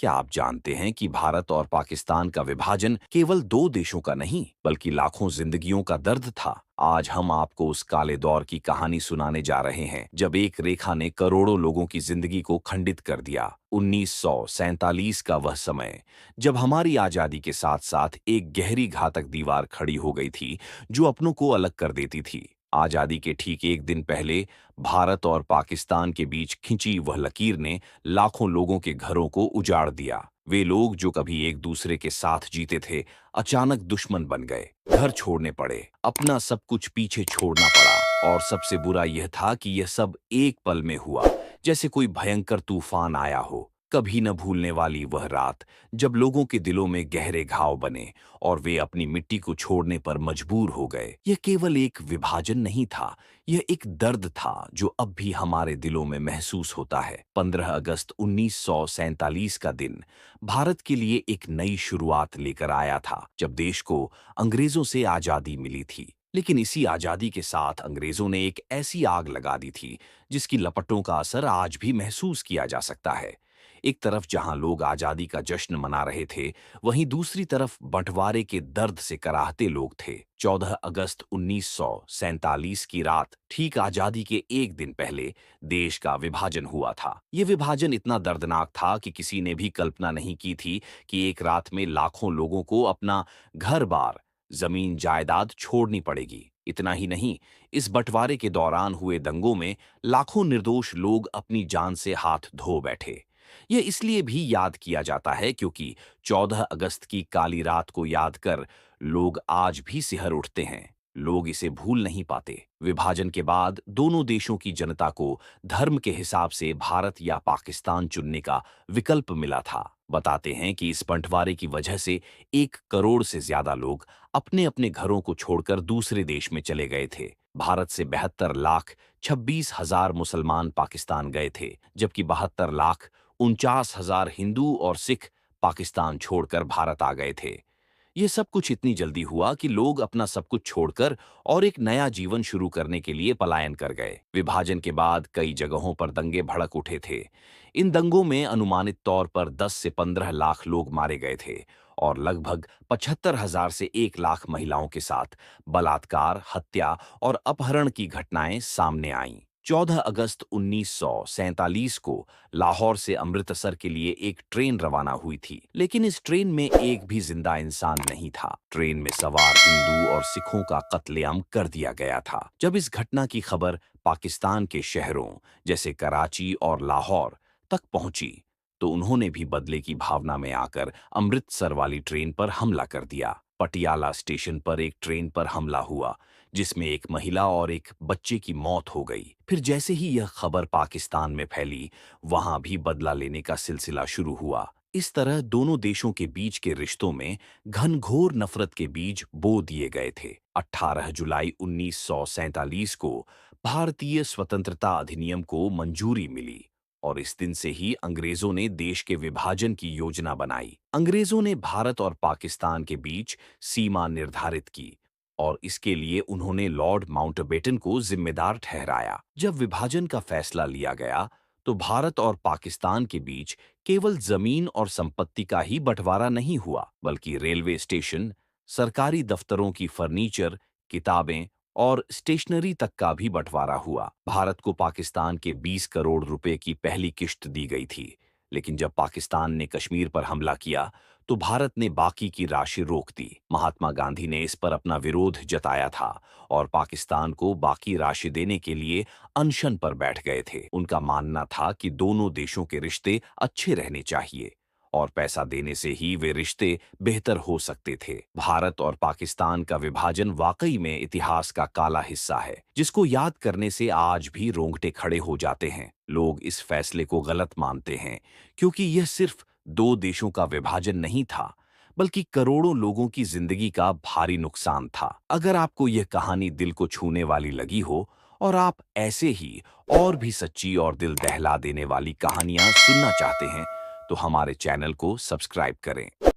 क्या आप जानते हैं कि भारत और पाकिस्तान का विभाजन केवल दो देशों का नहीं बल्कि लाखों जिंदगियों का दर्द था। आज हम आपको उस काले दौर की कहानी सुनाने जा रहे हैं जब एक रेखा ने करोड़ों लोगों की जिंदगी को खंडित कर दिया। 1947 का वह समय जब हमारी आजादी के साथ साथ एक गहरी घातक दीवार खड़ी हो गई थी जो अपनों को अलग कर देती थी। आजादी के ठीक एक दिन पहले भारत और पाकिस्तान के बीच खिंची वह लकीर ने लाखों लोगों के घरों को उजाड़ दिया। वे लोग जो कभी एक दूसरे के साथ जीते थे, अचानक दुश्मन बन गए। घर छोड़ने पड़े, अपना सब कुछ पीछे छोड़ना पड़ा और सबसे बुरा यह था कि यह सब एक पल में हुआ, जैसे कोई भयंकर तूफान आया हो। कभी न भूलने वाली वह रात जब लोगों के दिलों में गहरे घाव बने और वे अपनी मिट्टी को छोड़ने पर मजबूर हो गए। यह केवल एक विभाजन नहीं था, यह एक दर्द था जो अब भी हमारे दिलों में महसूस होता है। 15 अगस्त 1947 का दिन भारत के लिए एक नई शुरुआत लेकर आया था, जब देश को अंग्रेजों से आजादी मिली थी। लेकिन इसी आजादी के साथ अंग्रेजों ने एक ऐसी आग लगा दी थी जिसकी लपटों का असर आज भी महसूस किया जा सकता है। एक तरफ जहां लोग आजादी का जश्न मना रहे थे, वहीं दूसरी तरफ बंटवारे के दर्द से कराहते लोग थे। 14 अगस्त 1947 की रात, ठीक आजादी के एक दिन पहले, देश का विभाजन हुआ था। यह विभाजन इतना दर्दनाक था कि किसी ने भी कल्पना नहीं की थी कि एक रात में लाखों लोगों को अपना घर-बार, जमीन जायदाद छोड़नी पड़ेगी। इतना ही नहीं, इस बंटवारे के दौरान हुए दंगों में लाखों निर्दोष लोग अपनी जान से हाथ धो बैठे। यह इसलिए भी याद किया जाता है क्योंकि 14 अगस्त की काली रात को याद कर लोग आज भी सिहर उठते हैं। लोग इसे भूल नहीं पाते। विभाजन के बाद दोनों देशों की जनता को धर्म के हिसाब से भारत या पाकिस्तान चुनने का विकल्प मिला था। बताते हैं कि इस बंटवारे की वजह से 1 करोड़ से ज्यादा लोग अपने अपने घरों को छोड़कर दूसरे देश में चले गए थे। भारत से 72 लाख 26 हजार मुसलमान पाकिस्तान गए थे, जबकि 72 लाख 49 हजार हिंदू और सिख पाकिस्तान छोड़कर भारत आ गए थे। ये सब कुछ इतनी जल्दी हुआ कि लोग अपना सब कुछ छोड़कर और एक नया जीवन शुरू करने के लिए पलायन कर गए। विभाजन के बाद कई जगहों पर दंगे भड़क उठे थे। इन दंगों में अनुमानित तौर पर 10 से 15 लाख लोग मारे गए थे और लगभग 75 हजार से 1 लाख महिलाओं के साथ बलात्कार, हत्या और अपहरण की घटनाएं सामने आईं। 14 अगस्त 1947 को लाहौर से अमृतसर के लिए एक ट्रेन रवाना हुई थी, लेकिन इस ट्रेन में एक भी जिंदा इंसान नहीं था। ट्रेन में सवार हिंदू और सिखों का कत्लेआम कर दिया गया था। जब इस घटना की खबर पाकिस्तान के शहरों जैसे कराची और लाहौर तक पहुंची, तो उन्होंने भी बदले की भावना में आकर अमृतसर वाली ट्रेन पर हमला कर दिया। पटियाला स्टेशन पर एक ट्रेन पर हमला हुआ जिसमें एक महिला और एक बच्चे की मौत हो गई। फिर जैसे ही यह खबर पाकिस्तान में फैली, वहां भी बदला लेने का सिलसिला शुरू हुआ। इस तरह दोनों देशों के बीच के रिश्तों में घनघोर नफरत के बीज बो दिए गए थे। 18 जुलाई 1947 को भारतीय स्वतंत्रता अधिनियम को मंजूरी मिली और इस दिन से ही अंग्रेजों ने देश के विभाजन की योजना बनाई। अंग्रेजों ने भारत और पाकिस्तान के बीच सीमा निर्धारित की और इसके लिए उन्होंने लॉर्ड माउंटबेटन को जिम्मेदार ठहराया। जब विभाजन का फैसला लिया गया, तो भारत और पाकिस्तान के बीच केवल जमीन और संपत्ति का ही बंटवारा नहीं हुआ, बल्कि रेलवे स्टेशन, सरकारी दफ्तरों की फर्नीचर, किताबें और स्टेशनरी तक का भी बंटवारा हुआ। भारत को पाकिस्तान के 20 करोड़ रुपए की पहली किश्त दी गई थी, लेकिन जब पाकिस्तान ने कश्मीर पर हमला किया, तो भारत ने बाकी की राशि रोक दी। महात्मा गांधी ने इस पर अपना विरोध जताया था और पाकिस्तान को बाकी राशि देने के लिए अनशन पर बैठ गए थे। उनका मानना था कि दोनों देशों के रिश्ते अच्छे रहने चाहिए और पैसा देने से ही वे रिश्ते बेहतर हो सकते थे। भारत और पाकिस्तान का विभाजन वाकई में इतिहास का काला हिस्सा है, जिसको याद करने से आज भी रोंगटे खड़े हो जाते हैं। लोग इस फैसले को गलत मानते हैं क्योंकि यह सिर्फ दो देशों का विभाजन नहीं था, बल्कि करोड़ों लोगों की जिंदगी का भारी नुकसान था। अगर आपको यह कहानी दिल को छूने वाली लगी हो और आप ऐसे ही और भी सच्ची और दिल दहला देने वाली कहानियां सुनना चाहते हैं, तो हमारे चैनल को सब्सक्राइब करें।